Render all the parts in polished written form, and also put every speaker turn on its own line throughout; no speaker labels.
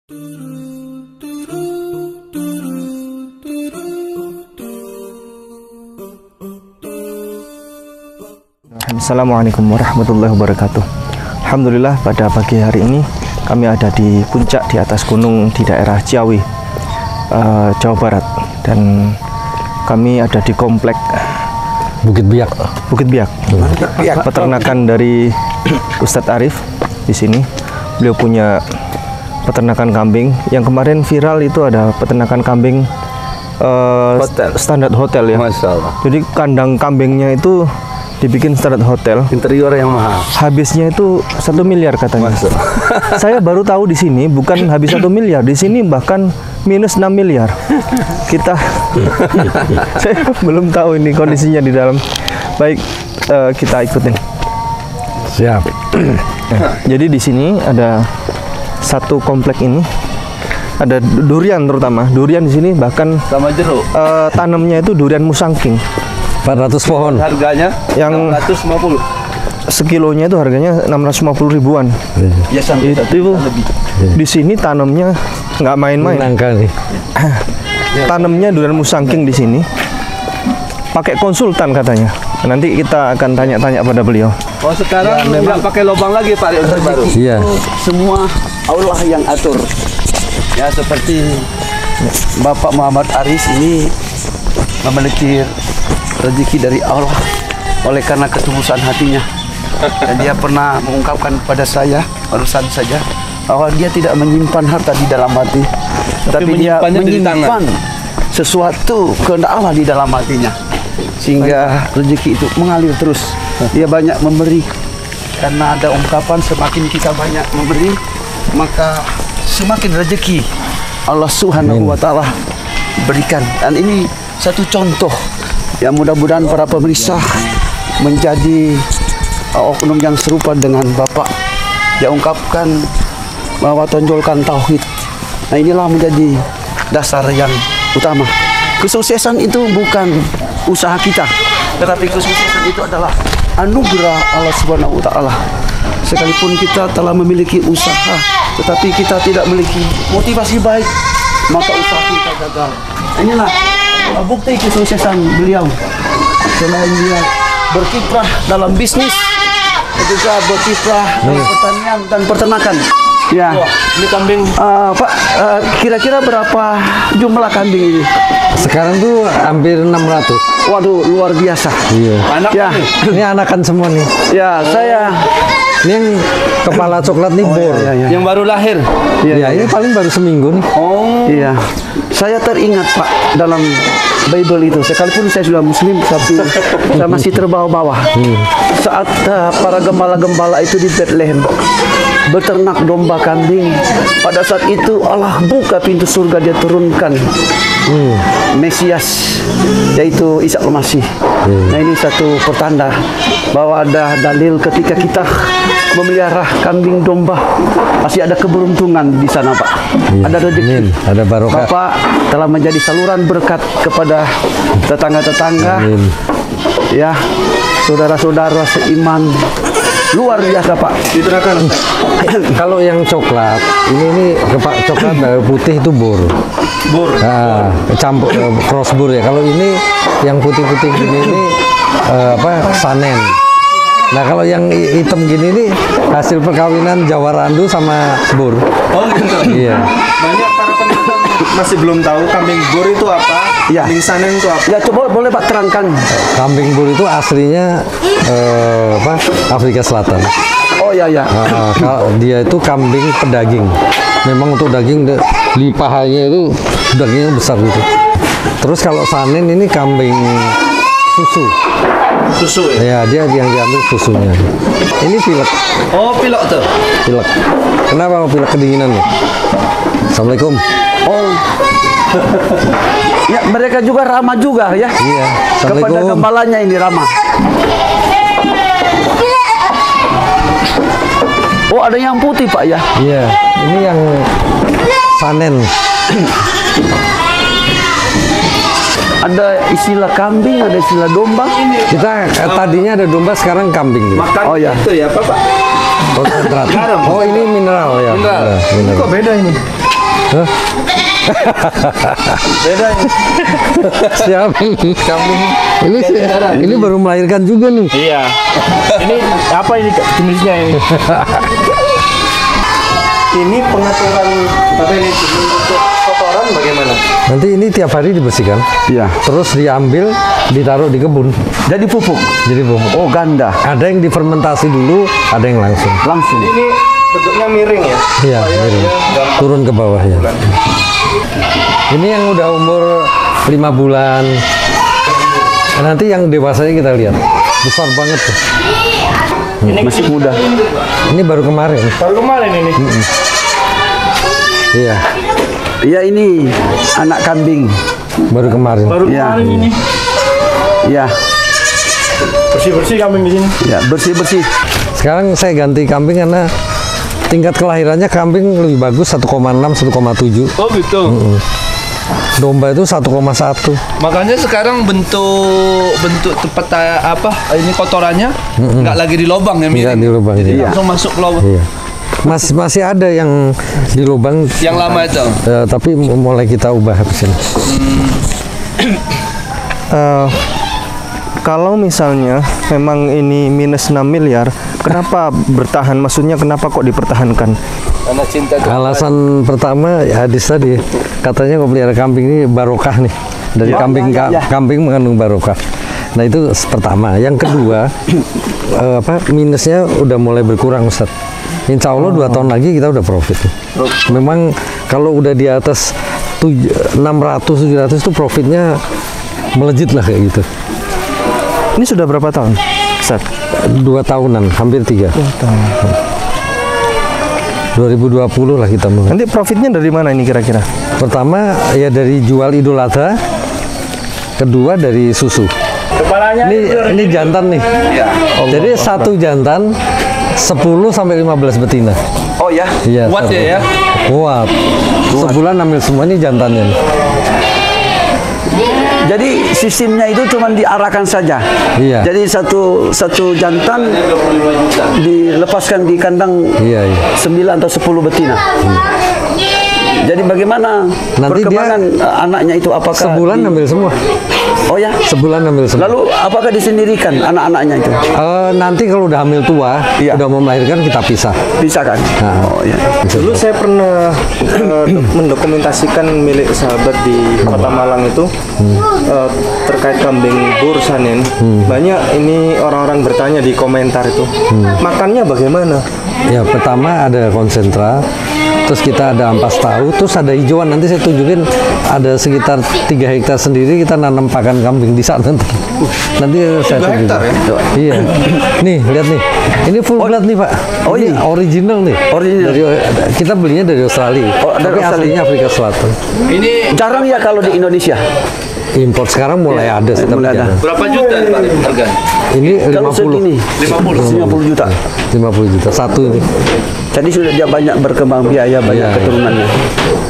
Assalamualaikum warahmatullahi wabarakatuh. Alhamdulillah pada pagi hari ini kami ada di puncak di atas gunung di daerah Ciawi, Jawa Barat, dan kami ada di komplek
Bukit Biak.
Peternakan dari Ustadz Arif di sini. Beliau punya peternakan kambing. Yang kemarin viral itu ada peternakan kambing standar hotel ya.
Masya Allah.
Jadi kandang kambingnya itu dibikin standar hotel.
Interior yang mahal.
Habisnya itu 1 miliar katanya. Saya baru tahu di sini bukan habis 1 miliar, di sini bahkan minus 6 miliar. Saya belum tahu ini kondisinya di dalam. Baik, kita ikutin.
Siap.
Jadi di sini ada satu komplek ini ada durian, terutama durian di sini, bahkan
Sama jeruk.
tanamnya itu durian musangking.
400 pohon.
Harganya
Yang
150.
sekilonya itu harganya 650 ribuan.
Ya sampai
Itu
lebih.
di sini tanamnya nggak main-main.
Nangka nih.
Tanamnya durian musangking di sini. Pakai konsultan katanya. Nanti kita akan tanya-tanya pada beliau.
Oh sekarang nggak pakai lubang lagi Pak untuk baru.
Iya.
Semua Allah yang atur. Ya seperti Bapak Muhammad Aris ini memiliki rezeki dari Allah oleh karena ketulusan hatinya. Dan dia pernah mengungkapkan kepada saya barusan saja bahwa dia tidak menyimpan harta di dalam hati, tapi dia menyimpan sesuatu kehendak Allah di dalam hatinya, sehingga rezeki itu mengalir terus. Dia banyak memberi karena ada ungkapan semakin kita banyak memberi maka semakin rezeki Allah Subhanahu wa taala berikan. Dan ini satu contoh ya, mudah-mudahan para pemirsa menjadi oknum yang serupa dengan Bapak. Dia ungkapkan bahwa tonjolkan tauhid. Nah inilah menjadi dasar yang utama. Kesuksesan itu bukan usaha kita, tetapi kesuksesan itu adalah anugerah Allah Subhanahu wa taala. Sekalipun kita telah memiliki usaha, tetapi kita tidak memiliki motivasi baik, maka usaha kita gagal. Inilah bukti kesuksesan beliau. Selain dia berkiprah dalam bisnis, juga berkiprah dalam pertanian dan peternakan. Ya, Ini kambing Pak, kira-kira berapa jumlah kambing ini?
Sekarang tuh hampir 600.
Waduh, luar biasa.
Iya.
Anak ya,
Ini anakan semua nih.
ya saya.
Ini yang kepala coklat nih bor.
Yang baru lahir.
Iya, ini paling baru seminggu nih.
Oh. Iya. Saya teringat Pak dalam Bible itu, sekalipun saya sudah Muslim, tapi saya masih terbawa-bawa. Saat para gembala-gembala itu di Bethlehem beternak domba kambing, pada saat itu Allah buka pintu surga, dia turunkan Mesias, yaitu Isa Al-Masih. Nah ini satu pertanda bahwa ada dalil ketika kita memelihara kambing domba pasti ada keberuntungan di sana Pak. Ada rezeki,
ada barokah.
Bapak telah menjadi saluran berkat kepada tetangga-tetangga, ya, saudara-saudara seiman. Luar biasa Pak.
Diterangkan.
Kalau yang coklat, ini coklat putih itu bor.
Bor.
Nah, campur cross bor ya. Kalau ini yang putih-putih gini ini sanen. Nah kalau yang hitam gini nih hasil perkawinan Jawa Randu sama bor.
Oh gitu.
Iya.
Banyak para pemirsa masih belum tahu kambing bor itu apa,
Ya.
kambing sanen itu apa.
Ya coba boleh Pak terangkan.
Kambing bor itu aslinya Afrika Selatan.
Oh ya ya.
Dia itu kambing pedaging. Memang untuk daging di pahanya itu dagingnya besar gitu. Terus kalau sanen ini kambing susu.
Susu
Ya,
ya.
dia yang diambil susunya. Ini pilek.
Oh, pilek tuh.
Pilek. Kenapa mau pilek kedinginan nih? Assalamualaikum.
Oh. Ya mereka juga ramah juga ya.
Iya.
Kepada
Assalamualaikum.
gembalanya ini ramah. Oh ada yang putih Pak ya?
Iya. Ini yang sanen.
Ada istilah kambing, ada istilah domba.
Kita tadinya ada domba, sekarang kambing. Gitu.
Makan
Oh, ya.
itu ya, Pak.
Konsentrat.
Garam.
Oh ini mineral ya.
Mineral.
Mineral.
Kok beda ini?
Hah?
Beda ini.
Siap.
Kambing.
Ini baru melahirkan juga nih.
Iya. Ini apa ini jenisnya ini? Ini pengaturan apa ini untuk kotoran bagaimana?
Nanti ini tiap hari dibersihkan.
Iya.
Terus diambil, ditaruh di kebun.
Jadi pupuk.
Jadi pupuk.
Oh, ganda.
Ada yang difermentasi dulu, ada yang langsung.
Langsung.
Ini bentuknya miring ya?
Iya, miring. Turun ke bawah ya. Ini yang udah umur 5 bulan. Nanti yang dewasanya kita lihat. Besar banget tuh.
Ini
Masih muda.
Ini baru kemarin.
baru kemarin ini.
Iya,
Iya, ini anak kambing.
baru kemarin.
Baru
Iya.
kemarin ini.
Iya.
Bersih-bersih kambing di sini.
Ya, bersih-bersih.
Sekarang saya ganti kambing karena tingkat kelahirannya kambing lebih bagus 1,6, 1,7.
Oh gitu.
Domba itu 1,1.
Makanya sekarang bentuk tempat apa ini kotorannya nggak lagi di lubang ya,
Enggak
miring.
di lubang.
Jadi
Iya.
langsung masuk ke lubang.
Iya. Masih ada yang di lubang,
Yang lama itu.
tapi mulai kita ubah habis ini.
Kalau misalnya memang ini minus 6 miliar, kenapa bertahan? Maksudnya kenapa kok dipertahankan?
Karena cinta ke
Alasan pertama ya hadis tadi, katanya kalau pelihara kambing ini barokah nih. Dari kambing mengandung barokah. Nah itu pertama. Yang kedua, minusnya udah mulai berkurang, Ustaz. Insya Allah 2 tahun lagi kita udah profit. Memang kalau udah di atas 600-700 itu profitnya melejit lah kayak gitu.
Ini sudah berapa tahun, Ustaz?
2 tahunan, hampir 3. 2020 lah kita mulai.
Nanti profitnya dari mana ini kira-kira?
Pertama ya dari jual Idul Adha, kedua dari susu.
Kepalanya
Ini jantan nih. Jadi satu jantan 10 sampai 15 betina.
Oh ya.
Iya.
kuat
satu.
ya.
Kuat. Sebulan ambil semua, ini jantannya nih.
Jadi sistemnya itu cuma diarahkan saja.
Iya.
Jadi satu jantan dilepaskan di kandang
Iya, iya.
9 atau 10 betina. Jadi bagaimana
Nanti
perkembangan anaknya itu, apakah
Sebulan ambil semua.
Oh ya.
Sebulan ambil semua.
Lalu apakah disendirikan anak-anaknya itu?
Nanti kalau udah hamil tua,
Iya.
udah mau melahirkan kita pisah.
Bisa kan?
Nah.
Oh ya.
dulu saya pernah mendokumentasikan milik sahabat di Kota Malang itu terkait kambing Bursanin. Banyak ini orang-orang bertanya di komentar itu. Makannya bagaimana?
Ya pertama ada konsentra, terus kita ada ampas tahu, terus ada hijauan. Nanti saya tunjukin ada sekitar 3 hektar sendiri kita nanam pakan kambing di sana. Nanti saya tunjukin. Iya. Nih lihat nih, ini full blood nih Pak.
Oh,
Ini
iya.
original nih.
Original.
Kita belinya dari Australia.
Oh, dari
tapi
Australia.
aslinya Afrika Selatan.
Ini
Jarang ya kalau di Indonesia.
Import sekarang mulai ada sih, tapi
mulai ada.
jarang.
berapa juta nih Pak harganya?
Ini
Kalau
50.
segini 50 juta.
50 juta satu ini.
Jadi sudah dia banyak berkembang biaya, banyak
Iya.
keturunannya.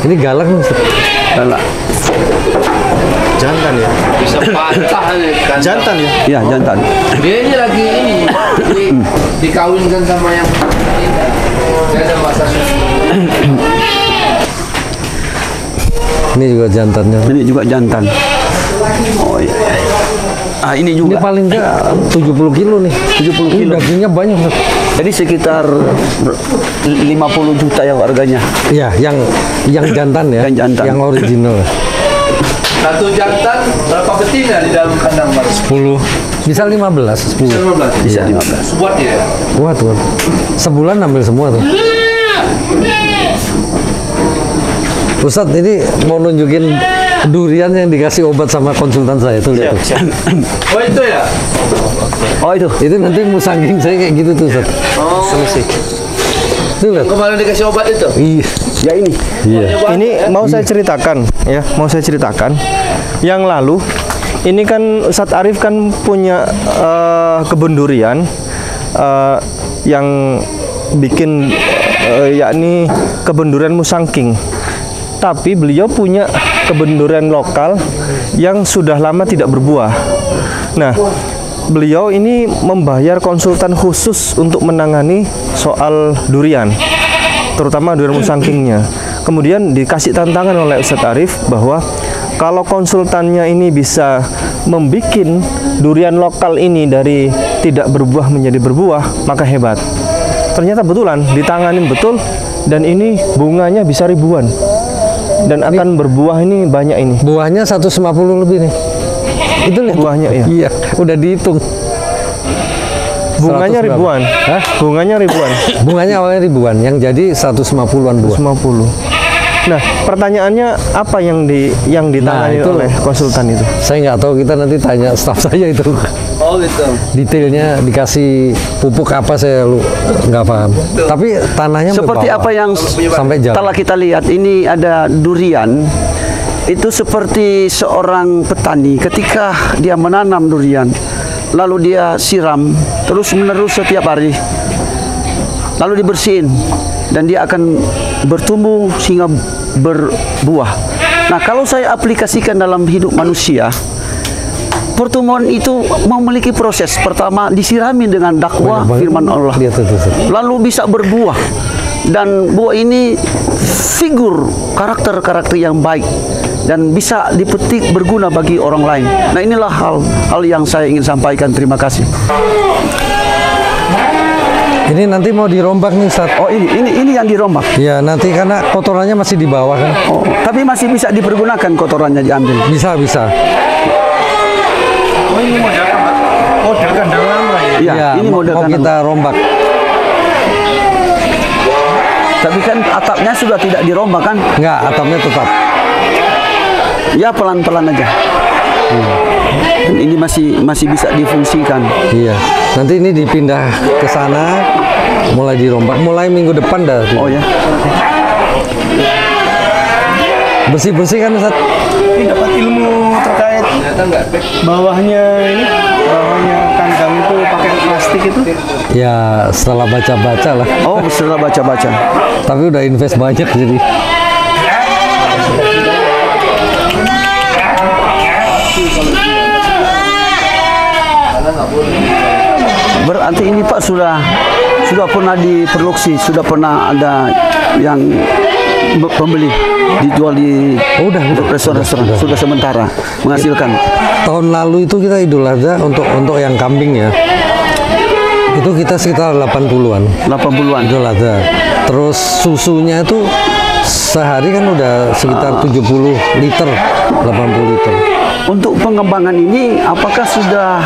Ini galak nih.
Galak.
Jantan ya?
Bisa patah nih kan.
Jantan ya?
Iya, jantan.
Dia ini lagi dikawinkan sama yang ini. Dia ada masa susu.
Ini juga jantannya.
Ini juga jantan. Oh iya. Ah, ini
Ini
juga.
paling enggak 70 kilo nih.
70
Ini
kilo.
dagingnya banyak. Ustaz.
Jadi sekitar 50 juta ya harganya.
Iya, yang jantan ya.
Yang jantan.
Yang original.
Satu jantan berapa betina di dalam kandang Mas?
10. Bisa 15, 10.
15.
Bisa 15.
Buat ya.
Kuat, kuat. Sebulan ambil semua tuh. Ustadz ini mau nunjukin durian yang dikasih obat sama konsultan saya tuh lihat tuh.
Oh itu ya.
Oh itu.
Itu nanti musangking saya kayak gitu tuh Ustadz.
Oh.
Tuh lihat.
Kemarin dikasih obat itu.
Iya.
Ya ini.
Iya.
Ini mau saya ceritakan ya, mau saya ceritakan. Yang lalu ini kan Ustadz Arif kan punya kebun durian yang bikin yakni kebun durian Musangking. Tapi beliau punya kebun durian lokal yang sudah lama tidak berbuah. Nah, beliau ini membayar konsultan khusus untuk menangani soal durian, terutama durian Musangkingnya. kemudian dikasih tantangan oleh Ustadz Arif bahwa kalau konsultannya ini bisa membuat durian lokal ini dari tidak berbuah menjadi berbuah, maka hebat. Ternyata betulan, ditanganin betul, dan ini bunganya bisa ribuan. Dan akan berbuah ini banyak ini.
Buahnya 150 lebih nih. Itu lihat
Buahnya ya.
Iya, udah dihitung.
Bunganya
100 berapa?
ribuan.
Hah?
Bunganya ribuan.
Bunganya awalnya ribuan, yang jadi 150-an buah.
50. Nah, pertanyaannya apa yang ditangani
Nah, itu
oleh konsultan itu?
Saya nggak tahu, kita nanti tanya staf saya itu.
Oh gitu.
Detailnya dikasih pupuk apa saya nggak paham. Tapi tanahnya
Seperti
bawah.
apa yang
sampai jalan.
telah kita lihat, ini ada durian. Itu seperti seorang petani ketika dia menanam durian, lalu dia siram terus menerus setiap hari, lalu dibersihin, dan dia akan bertumbuh sehingga berbuah. Nah, kalau saya aplikasikan dalam hidup manusia, pertumbuhan itu memiliki proses. Pertama, disirami dengan dakwah firman Allah, lalu bisa berbuah, dan buah ini figur karakter-karakter yang baik dan bisa dipetik berguna bagi orang lain. Nah, inilah hal yang saya ingin sampaikan. Terima kasih.
Ini nanti mau dirombak nih, Ustaz.
Oh, ini yang dirombak.
Ya, nanti karena kotorannya masih di bawah kan.
Oh, tapi masih bisa dipergunakan, kotorannya diambil.
Bisa.
Oh, ini model kandang lama ya?
Iya, ini model
mau
kandang.
kita rombak.
Tapi kan atapnya sudah tidak dirombak kan?
Enggak, atapnya tetap.
Ya, pelan-pelan aja. Dan ini masih bisa difungsikan.
Iya. Nanti ini dipindah ke sana, mulai dirombak. Mulai minggu depan dah.
Oh ya.
Bersih-bersih kan, Ustaz?
Ini dapat ilmu terkait bawahnya kandang itu pakai plastik itu.
Ya, setelah baca-baca lah.
Oh, setelah baca-baca.
Tapi udah invest banyak jadi.
Berarti ini Pak sudah pernah diproduksi, sudah pernah ada yang pembeli dijual di restoran-restoran, sudah sementara menghasilkan.
Tahun lalu itu kita Idul Adha untuk yang kambing ya. Itu kita sekitar 80-an.
80-an.
Idul Adha. Terus susunya itu sehari kan udah sekitar 70 liter, 80 liter.
Untuk pengembangan ini, apakah sudah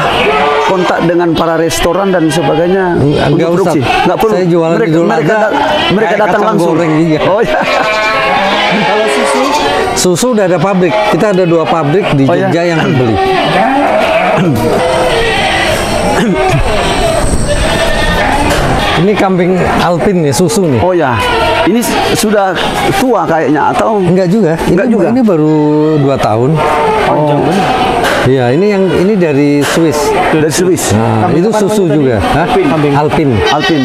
kontak dengan para restoran dan sebagainya?
Enggak usah.
Nggak perlu.
Saya jualan Idul Adha,
mereka
kayak
datang
kacang
langsung.
goreng, iya.
Oh ya.
Kalau
Susu udah ada pabrik. Kita ada 2 pabrik di
Oh, ya?
Jogja yang beli. Ini kambing Alpin nih, susu nih.
Oh ya. Ini sudah tua kayaknya atau?
Enggak juga.
Enggak juga.
Ini baru 2 tahun.
Oh.
Iya, ini dari Swiss.
Dari Swiss.
Nah, itu susu juga. Hah? Alpin.
Alpin.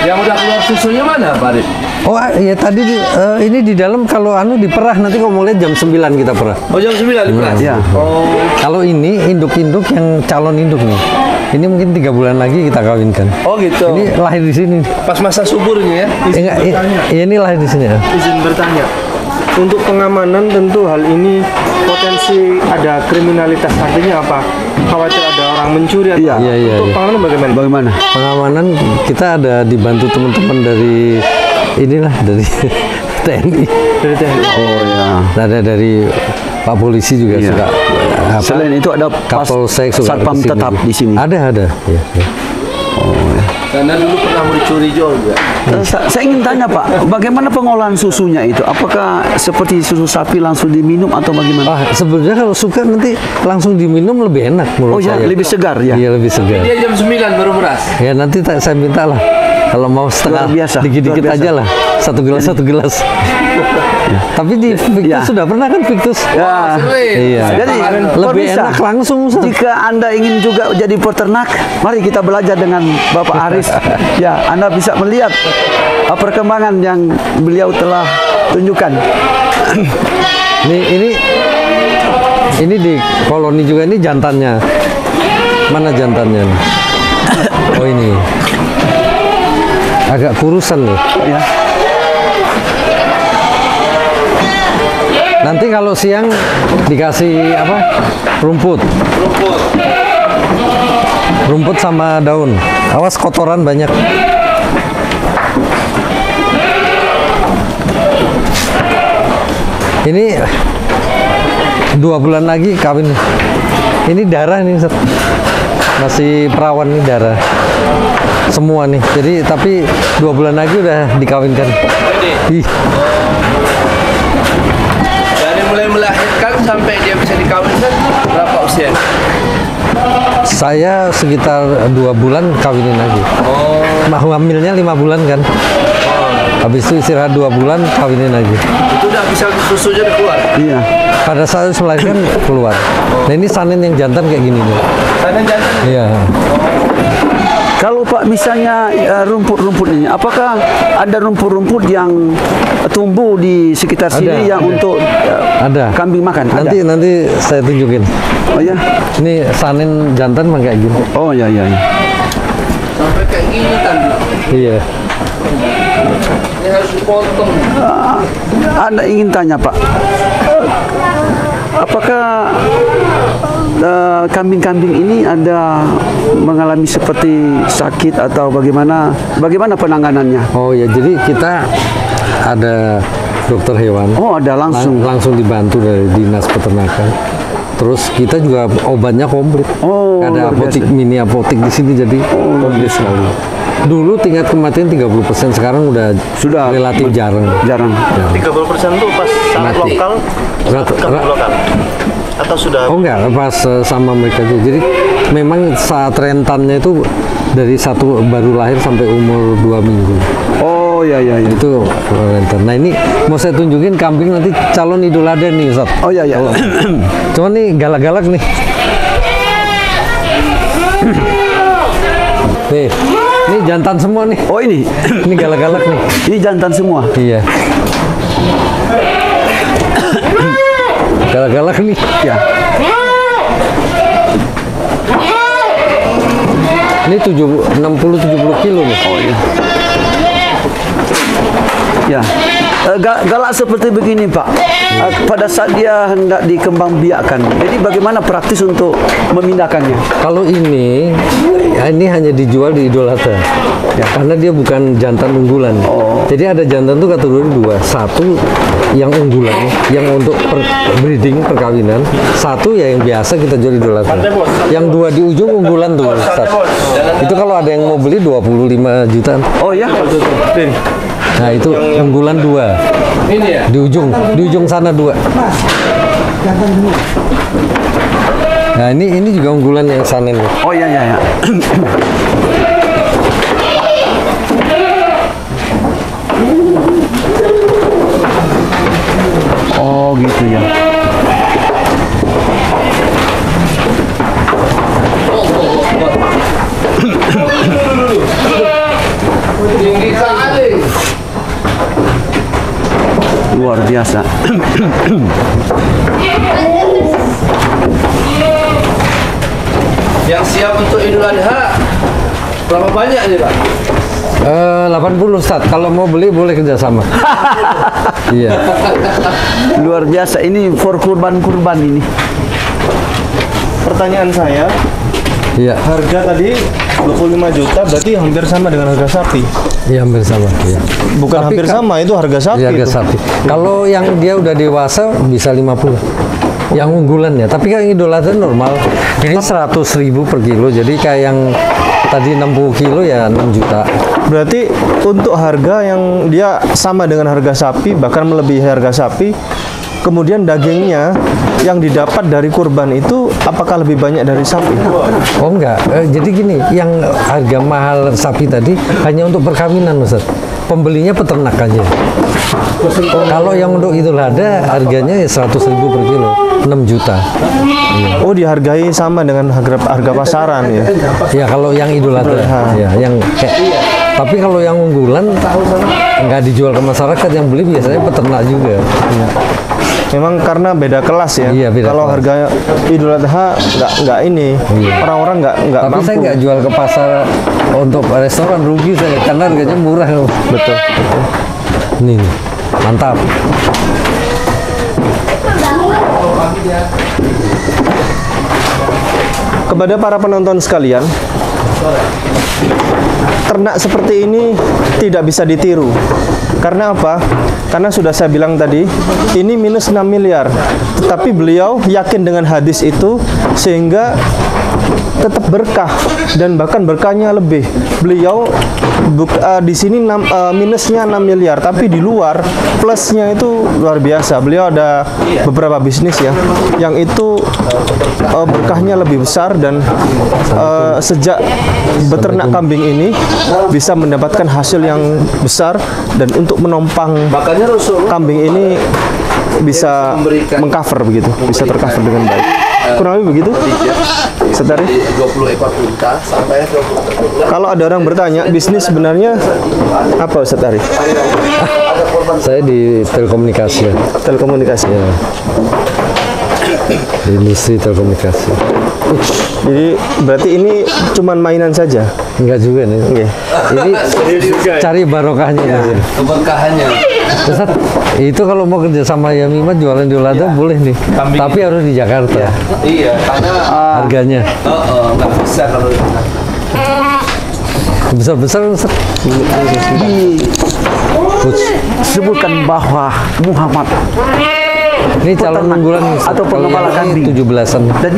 Yang udah keluar susunya mana, Pak Arif?
Oh ya tadi ini di dalam kalau diperah nanti kalau mau lihat jam 9 kita perah.
Oh, jam 9 diperas?
Ya.
Oh,
Kalau ini induk-induk yang calon induk nih. Ini mungkin 3 bulan lagi kita kawinkan.
oh gitu.
Ini lahir di sini.
Pas masa suburnya ya?
Enggak, ini lahir di sini ya.
izin bertanya, untuk pengamanan tentu hal ini potensi ada kriminalitas, artinya apa? Khawatir ada orang mencuri atau
Iya.
apa?
Iya.
Untuk pengamanan bagaimana?
Bagaimana?
Pengamanan kita ada dibantu teman-teman dari inilah dari TNI.
Dari TNI.
Oh ya.
Ada dari Pak Polisi juga
Iya.
suka.
Selain itu ada
Kapolsek suka
satpam
kesini
tetap
juga.
di sini.
Ada. Ya.
Karena dulu pernah mencuri juga.
Saya ingin tanya Pak, bagaimana pengolahan susunya itu? Apakah seperti susu sapi langsung diminum atau bagaimana?
Sebenarnya kalau suka nanti langsung diminum lebih enak menurut
Oh ya,
saya.
lebih segar ya.
Iya, lebih segar.
Dia jam 9 baru beras.
Ya nanti saya minta lah. Kalau mau setengah,
Luar biasa,
dikit-dikit
luar biasa.
aja lah. 1 gelas. Tapi di Victus
Ya.
sudah pernah kan Victus?
Ya.
Iya.
Jadi
Lebih
pemirsa,
enak langsung. Ustaz.
jika Anda ingin juga jadi peternak, mari kita belajar dengan Bapak Aris. Ya, Anda bisa melihat perkembangan yang beliau telah tunjukkan.
Ini di koloni juga, ini jantannya. Mana jantannya? Oh ini. Agak kurusan nih.
Ya.
Nanti kalau siang dikasih apa? Rumput. Rumput sama daun. Awas kotoran banyak. Ini 2 bulan lagi kawin. Ini darah nih, Ustaz. Masih perawan nih darah. Semua nih. Jadi tapi 2 bulan lagi udah dikawinkan. Ih.
Dari mulai melahirkan sampai dia bisa dikawinkan berapa usia?
Saya sekitar 2 bulan kawinin lagi.
Oh.
Hamilnya 5 bulan kan. Habis itu istirahat 2 bulan kawinin lagi.
Itu udah bisa susunya udah keluar.
Iya.
Pada saat melahirkan keluar. Nah ini sanin yang jantan kayak gini nih.
Sana jantan.
Iya.
Kalau Pak misalnya rumput-rumput ini, apakah ada rumput-rumput yang tumbuh di sekitar sini yang untuk
ada
kambing makan?
Nanti saya tunjukin.
Oh ya.
Ini sanin jantan mah kayak gini.
Oh ya ya. Ya.
Sampai kayak gini tadi.
Iya.
Ini harus dipotong.
Anda ingin tanya Pak, apakah kambing-kambing ini ada mengalami seperti sakit atau bagaimana penanganannya?
Oh ya, jadi kita ada dokter hewan.
Oh ada langsung.
Langsung dibantu dari dinas peternakan. Terus kita juga obatnya komplit.
Oh,
ada
luar
apotik,
biasa.
mini apotik di sini, jadi komplit sekali. Dulu tingkat kematian 30%, sekarang sudah relatif jarang.
Jarang.
30% itu pas saat
Mati.
lokal, kambing lokal, atau sudah?
Oh enggak, pas sama mereka juga. Jadi memang saat rentannya itu dari baru lahir sampai umur 2 minggu.
Oh ya ya ya.
Itu rentan. Nah ini mau saya tunjukin kambing nanti calon idul adha nih, Ustaz.
Oh ya ya.
Cuman nih galak-galak nih. Nih, ini jantan semua nih.
Oh ini.
Ini galak-galak nih.
Ini jantan semua.
Iya. Galak-galak nih.
Ya.
Ini 60-70 kilo nih.
Oh iya. Ya. Galak seperti begini Pak. Pada saat dia hendak dikembangbiakkan. Jadi bagaimana praktis untuk memindahkannya?
Kalau ini hanya dijual di Idul Adha. Ya, karena dia bukan jantan unggulan. Jadi ada jantan tuh kategori 2. Satu yang unggulan, yang untuk breeding perkawinan. Satu ya yang biasa kita jual di Idul Adha. Yang 2 di ujung unggulan tuh, Ustaz. Itu kalau ada yang mau beli 25 jutaan.
Oh ya.
Nah, itu unggulan 2.
Ini ya.
Di ujung sana 2. Nah, ini juga unggulan yang sanin.
Oh ya ya ya. Oh gitu ya.
Tinggi kali.
Luar biasa.
Yang siap untuk Idul Adha berapa banyak nih Pak?
80 Ustaz. Kalau mau beli boleh kerjasama. Iya.
Luar biasa. Ini for kurban ini.
Pertanyaan saya,
Iya.
harga tadi 25 juta berarti hampir sama dengan harga sapi.
Iya, hampir sama. Iya.
Bukan
Tapi
hampir sama, itu harga sapi.
Iya, harga
itu.
sapi. Kalau yang dia udah dewasa bisa 50. Yang unggulan ya. Tapi kan Idul Adha normal. Ini 100.000 per kilo. Jadi kayak yang tadi 60 kilo ya 6 juta.
Berarti untuk harga yang dia sama dengan harga sapi, bahkan melebihi harga sapi, kemudian dagingnya yang didapat dari kurban itu apakah lebih banyak dari sapi?
Oh enggak, jadi gini, yang harga mahal sapi tadi hanya untuk perkawinan, Ustaz. Pembelinya peternak aja. Kalau yang untuk Idul Adha harganya ya 100.000 per kilo, 6 juta.
Oh, dihargai sama dengan harga pasaran ya?
Ya kalau yang Idul Adha, ya yang tapi kalau yang unggulan nggak dijual ke masyarakat, yang beli biasanya peternak juga.
Memang karena beda kelas ya.
Iya, beda
kalau
kelas.
harga Idul Adha nggak ini, orang-orang nggak
Tapi
mampu.
saya nggak jual ke pasar untuk restoran, rugi saya karena harganya murah.
Betul.
Nih, mantap.
Kepada para penonton sekalian, ternak seperti ini tidak bisa ditiru. Karena apa? Karena sudah saya bilang tadi, ini minus 6 miliar. Tetapi beliau yakin dengan hadis itu sehingga tetap berkah dan bahkan berkahnya lebih. Beliau di sini minusnya 6 miliar, tapi di luar plusnya itu luar biasa. Beliau ada beberapa bisnis ya, yang itu berkahnya lebih besar dan sejak beternak kambing ini bisa mendapatkan hasil yang besar dan untuk menopang kambing ini bisa mengcover begitu, bisa tercover dengan baik. Kurang lebih begitu, Ustaz Arif.
20 ekor unta sampai 20.
Kalau ada orang bertanya, bisnis sebenarnya apa, Ustaz Arif?
Saya di telekomunikasi ya.
Telekomunikasi.
Ya. Di industri telekomunikasi.
Jadi berarti ini cuman mainan saja?
Enggak juga nih.
Oke.
Ini cari barokahnya nih.
Keberkahannya.
Ustaz, itu kalau mau kerja sama Yami Mat jualan di Lada boleh nih.
Kambing
Tapi harus di Jakarta.
Iya, karena
Harganya
nggak bisa kalau
besar-besar Ustaz.
Disebutkan bahwa Muhammad
Ini calon unggulan
atau
kalau
pengembala
yang
kambing.
17-an.
Dan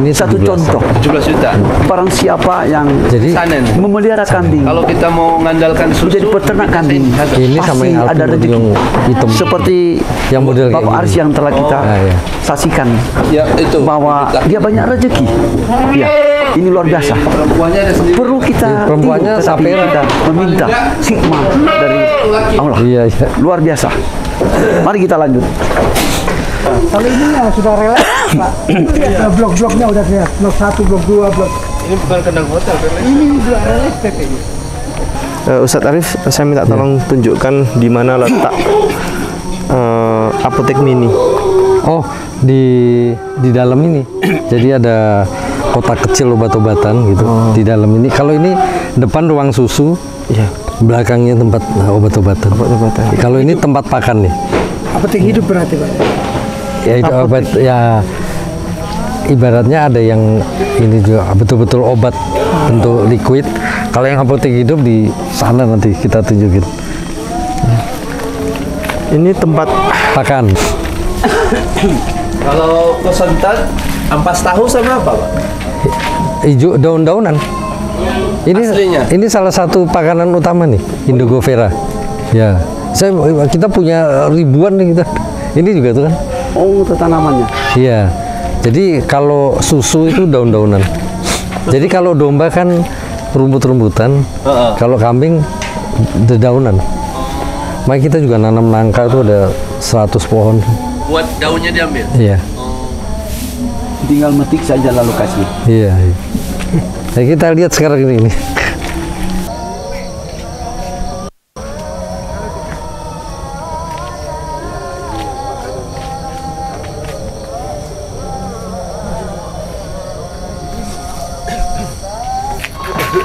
ini satu
17.
contoh
17 juta.
barang siapa yang
Jadi
Sanen.
memelihara kambing
Kalau kita mau mengandalkan susu,
menjadi peternak kambing
ini sama
pasti
yang
ada
alpin
rezeki
yang hitam.
seperti
Yang model kayak
Bapak
gini.
Aris yang telah kita
ya.
saksikan
ya itu
bahwa dia banyak rezeki. Ya, ini luar biasa.
perempuannya ada sendiri.
Perlu kita
Perempuannya
ingin, tetapi
Sapera.
kita meminta hikmah dari Allah.
Iya, iya.
Luar biasa. Mari kita lanjut.
Kalau ini yang sudah relax, Pak. Ada blok-bloknya udah kelihatan. Blok 1, blok 2, blok.
Ini bukan kandang hotel,
Ini sudah relax PP.
Ustadz Arif, saya minta tolong tunjukkan di mana letak apotek mini.
Oh, di dalam ini. Jadi ada kotak kecil obat-obatan gitu di dalam ini. Kalau ini depan ruang susu,
Iya.
belakangnya tempat obat-obatan.
Obat-obatan.
Kalau ini tempat pakan nih.
Apotek hidup berarti, Pak.
Ya itu obat ya ibaratnya ada yang ini juga betul-betul obat untuk liquid. Kalau yang apotek hidup di sana nanti kita tunjukin.
Ini tempat
Pakan.
Kalau kesentan, ampas tahu sama apa, Pak?
Hijau daun-daunan.
Aslinya?
Ini salah satu pakanan utama nih, Indogovera. Ya. Kita punya ribuan nih kita. Ini juga tuh kan.
Oh, itu tanamannya.
Iya. Jadi kalau susu itu daun-daunan. Jadi kalau domba kan rumput-rumputan. Kalau kambing dedaunan. Makanya kita juga nanam nangka itu ada 100 pohon.
Buat daunnya diambil.
Iya.
Tinggal metik saja lalu kasih.
Iya. Iya. Nah, kita lihat sekarang ini.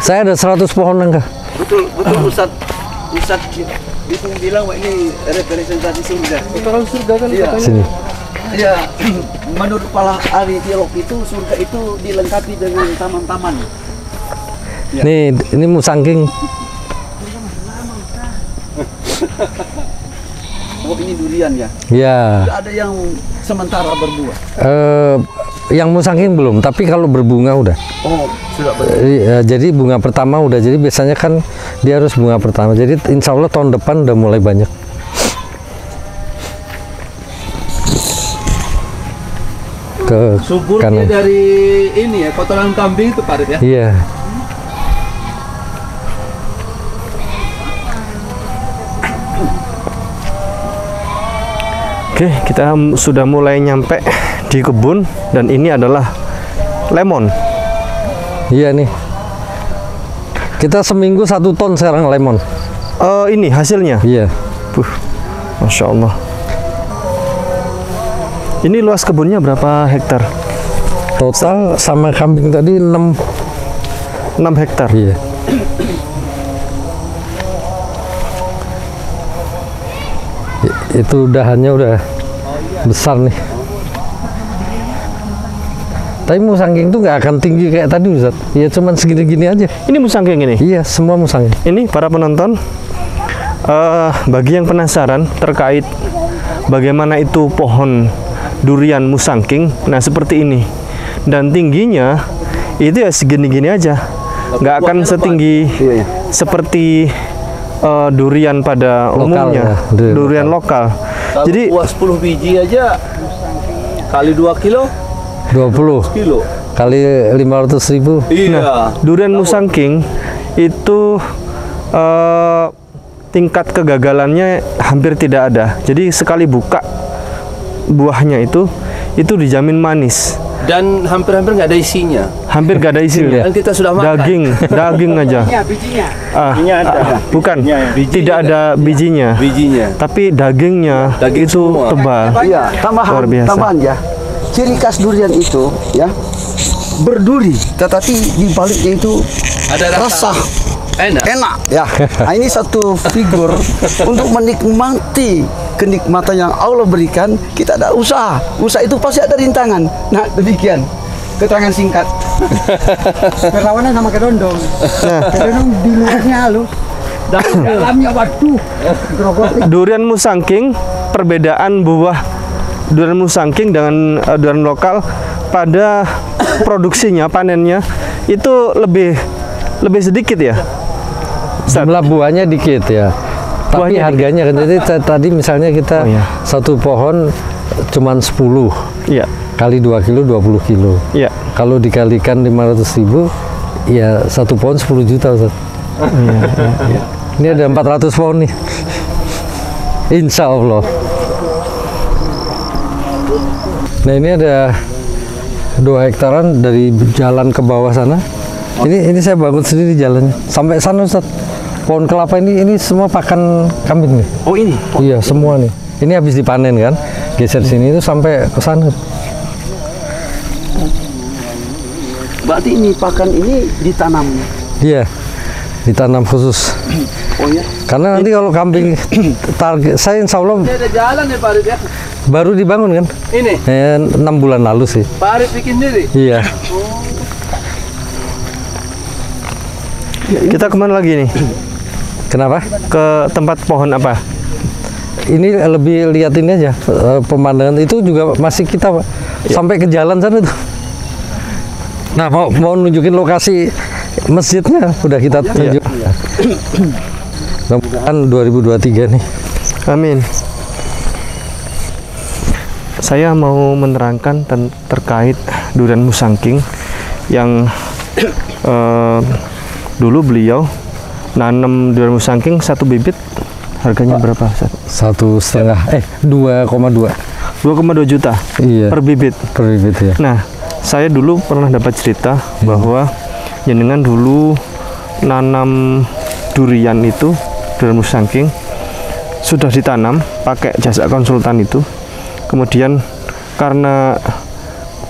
Saya ada 100 pohon nangka.
betul Ustaz itu bilang wah ini representasi surga.
Kalau surga kan
Iya.
Sini.
Iya, menurut para ahli teolog itu surga itu dilengkapi dengan taman-taman.
Nih, ini musangking.
Oh ini durian ya.
Ya.
Tidak ada yang sementara berbuah.
Yang musangking belum, tapi kalau berbunga udah.
Oh sudah
Jadi bunga pertama udah. Jadi biasanya kan dia harus bunga pertama. Jadi insya Allah tahun depan udah mulai banyak. Ke
Suburnya
kanan.
dari ini ya, kotoran kambing itu, Pak Arif ya.
Iya.
Oke, kita sudah mulai nyampe di kebun dan ini adalah lemon.
Iya nih. Kita seminggu 1 ton sekarang lemon.
Ini hasilnya.
Iya.
Masya Allah. Ini luas kebunnya berapa hektar?
Total sama kambing tadi 6.
6 hektar.
Iya. Itu dahannya udah besar nih. Tapi musangking itu nggak akan tinggi kayak tadi Ustaz. Ya cuman segini-gini aja.
Ini musangking ini.
Iya, semua musangking.
Ini para penonton, bagi yang penasaran terkait bagaimana itu pohon durian musangking, nah seperti ini. Dan tingginya itu ya segini-gini aja, nggak akan setinggi seperti durian pada
Lokal
umumnya,
ya,
durian lokal.
Kalau
Jadi
buah 10 biji aja kali 2 kilo
20
kilo.
kali 500.000.
Iya.
durian musangking itu tingkat kegagalannya hampir tidak ada. Jadi sekali buka buahnya itu dijamin manis.
Dan hampir-hampir nggak ada isinya.
Hampir gak ada isinya.
Dan kita sudah makan.
Daging aja.
Bijinya.
Bukan, tidak ada bijinya.
Bijinya.
Tapi dagingnya
Daging
itu
semua.
tebal.
Iya,
Luar biasa.
tambahan ya. Ciri khas durian itu ya berduri, tetapi di baliknya itu
Ada rasa. Enak.
enak ya. Nah, ini satu figur untuk menikmati kenikmatan yang Allah berikan. Kita ada usaha itu pasti ada rintangan. Nah, demikian keterangan singkat.
Perlawanan sama kedondong. Kedondong di luarnya halus. Dan dalamnya waduh. Grogotin.
Durian musangking, perbedaan buah durian musangking dengan durian lokal pada produksinya, panennya itu lebih sedikit ya.
Jumlah buahnya dikit ya. Tapi
Buahnya
harganya kan jadi tadi misalnya kita
Oh, iya.
satu pohon cuman 10
Iya,
kali 2 kilo 20 kilo.
iya.
Kalau dikalikan 500.000 ya satu pohon 10 juta Ustaz. Ini ada 400 pohon nih. Insya Allah. Nah ini ada 2 hektaran dari jalan ke bawah sana. Ini saya bangun sendiri jalannya sampai sana Ustaz. Pohon kelapa ini semua pakan kambing nih.
Oh, ini
Iya semua nih. Ini habis dipanen kan. Geser sini itu sampai ke sana.
berarti ini pakan ini ditanam.
Iya. Ditanam khusus.
Oh ya.
Karena nanti kalau kambing target saya insya Allah
Ini ada jalan ya Pak Arif ya.
baru dibangun kan.
Ini
6 bulan lalu sih.
Pak Arif bikin sendiri.
Iya.
Kita kemana lagi nih?
Kenapa?
Ke tempat pohon apa?
Ini lebih lihat ini aja pemandangan itu juga masih kita Pak. Sampai ke jalan sana tuh. Nah mau nunjukin lokasi masjidnya udah kita tunjuk. Mudah-mudahan 2023 nih.
Amin. Saya mau menerangkan terkait durian musangking yang dulu beliau nanam durian musangking satu bibit harganya berapa Ustaz?
1,5 2,2
2,2 juta
iya
per bibit.
per bibit ya.
Nah, saya dulu pernah dapat cerita bahwa jenengan dulu nanam durian itu, durian musangking sudah ditanam pakai jasa konsultan itu. Kemudian karena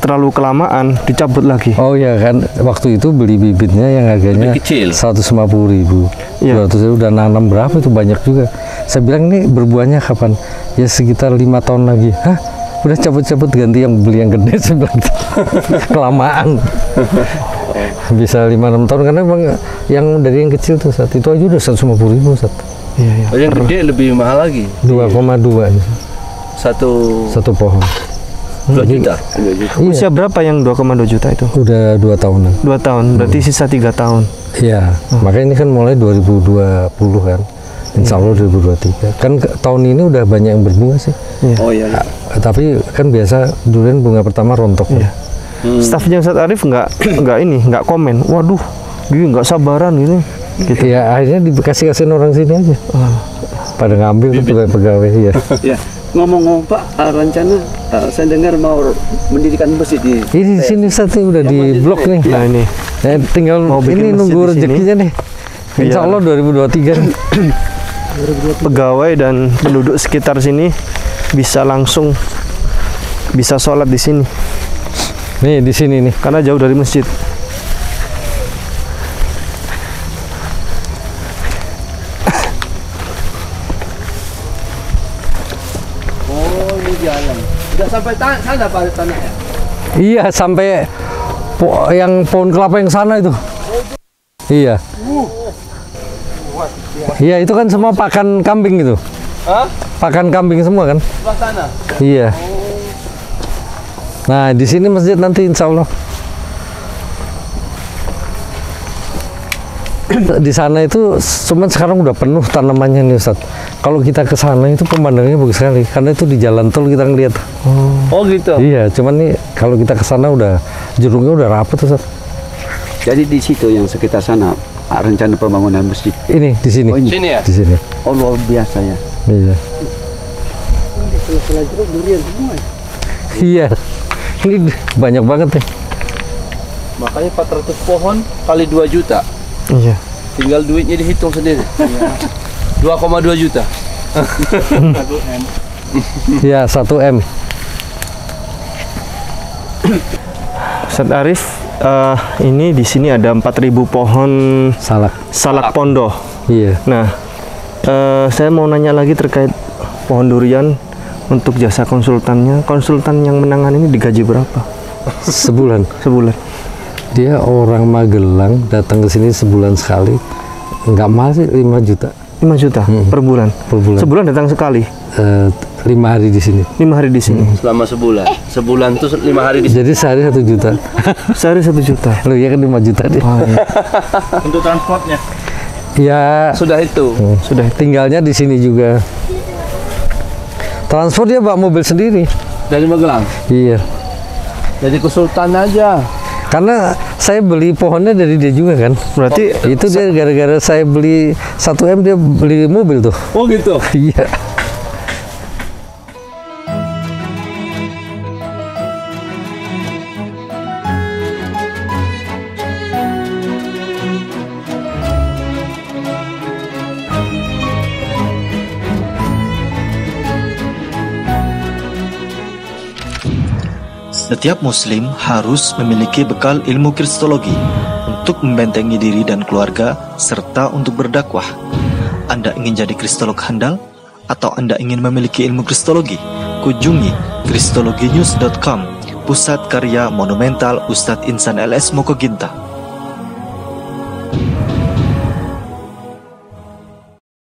terlalu kelamaan dicabut lagi.
Oh ya kan waktu itu beli bibitnya yang harganya
Lebih kecil.
150.000.
Iya.
200.000 udah nanam berapa itu banyak juga. Saya bilang ini berbuahnya kapan? Ya sekitar 5 tahun lagi. Hah? Udah cabut-cabut ganti yang beli yang gede. Saya bilang gitu. Kelamaan. Bisa 5-6 tahun karena memang yang dari yang kecil tuh saat itu aja udah 150.000 Ustaz.
Iya, iya.
Oh, yang gede lebih mahal lagi.
2,2
Satu
pohon.
2 juta.
Usia berapa yang 2,2 juta itu?
Udah 2 tahunan.
2 tahun, berarti sisa 3 tahun.
Iya, makanya ini kan mulai 2020 kan. Insya Allah 2023. Kan tahun ini udah banyak yang berbunga sih.
Oh ya.
Tapi kan biasa durian bunga pertama rontok ya.
Stafnya Ustaz Arif nggak komen. Waduh, gini nggak sabaran gini.
Gitu. Ya akhirnya dikasih-kasihin orang sini aja. Pada ngambil tuh pegawai ya.
Ya. Ngomong-ngomong Pak, rencana saya dengar mau mendirikan masjid di
Ini di sini Ustaz udah di blok nih.
Nah ini
Ya, tinggal
Mau bikin
ini nunggu
masjid di sini.
rezekinya nih. Insya Allah 2023 nih.
pegawai dan penduduk sekitar sini bisa langsung bisa sholat di sini
Nih di sini nih.
karena jauh dari masjid.
Oh, ini jalan. Udah sampai sana Pak Arif tanahnya.
Iya sampai yang pohon kelapa yang sana itu. Iya. Iya, itu kan semua pakan kambing itu.
Hah?
Pakan kambing semua kan?
Sebelah sana.
Iya. Nah, di sini masjid nanti insya Allah. Di sana itu cuman sekarang udah penuh tanamannya nih Ustaz. Kalau kita ke sana itu pemandangannya bagus sekali karena itu di jalan tol kita ngeliat.
Oh gitu.
Iya, cuman nih kalau kita ke sana udah jurungnya udah rapet Ustaz.
Jadi di situ yang sekitar sana rencana pembangunan masjid.
Ini di sini.
Oh, ini.
Sini ya.
Di sini.
Oh luar biasa ya.
Iya. Iya. Ini banyak banget nih.
Makanya 400 pohon kali 2 juta.
Iya.
Tinggal duitnya dihitung sendiri. 2,2 juta.
Iya, 1 M.
Ustaz Arif, ini di sini ada 4.000 pohon salak pondoh.
Iya.
Nah, saya mau nanya lagi terkait pohon durian untuk jasa konsultannya. Konsultan yang menangani ini digaji berapa?
Sebulan.
Sebulan.
Dia orang Magelang datang ke sini sebulan sekali. Enggak mahal sih, 5 juta.
5 juta per bulan.
Per bulan.
Sebulan datang sekali.
5 hari di sini.
5 hari di sini.
Selama sebulan. Sebulan tuh 5 hari di
Jadi sehari 1 juta.
Sehari 1 juta.
Lu ya kan 5 juta deh.
Oh, iya.
Untuk transportnya.
Ya,
sudah itu.
sudah tinggalnya di sini juga. Transport dia bawa mobil sendiri.
Dari Magelang.
Iya.
Jadi konsultan aja.
Karena saya beli pohonnya dari dia juga kan.
Berarti
Itu dia gara-gara saya beli 1 M dia beli mobil tuh.
Oh gitu.
Iya.
Setiap muslim harus memiliki bekal ilmu kristologi untuk membentengi diri dan keluarga serta untuk berdakwah. Anda ingin jadi kristolog handal atau Anda ingin memiliki ilmu kristologi? Kunjungi kristologinews.com, pusat karya monumental Ustadz Insan LS Mokoginta.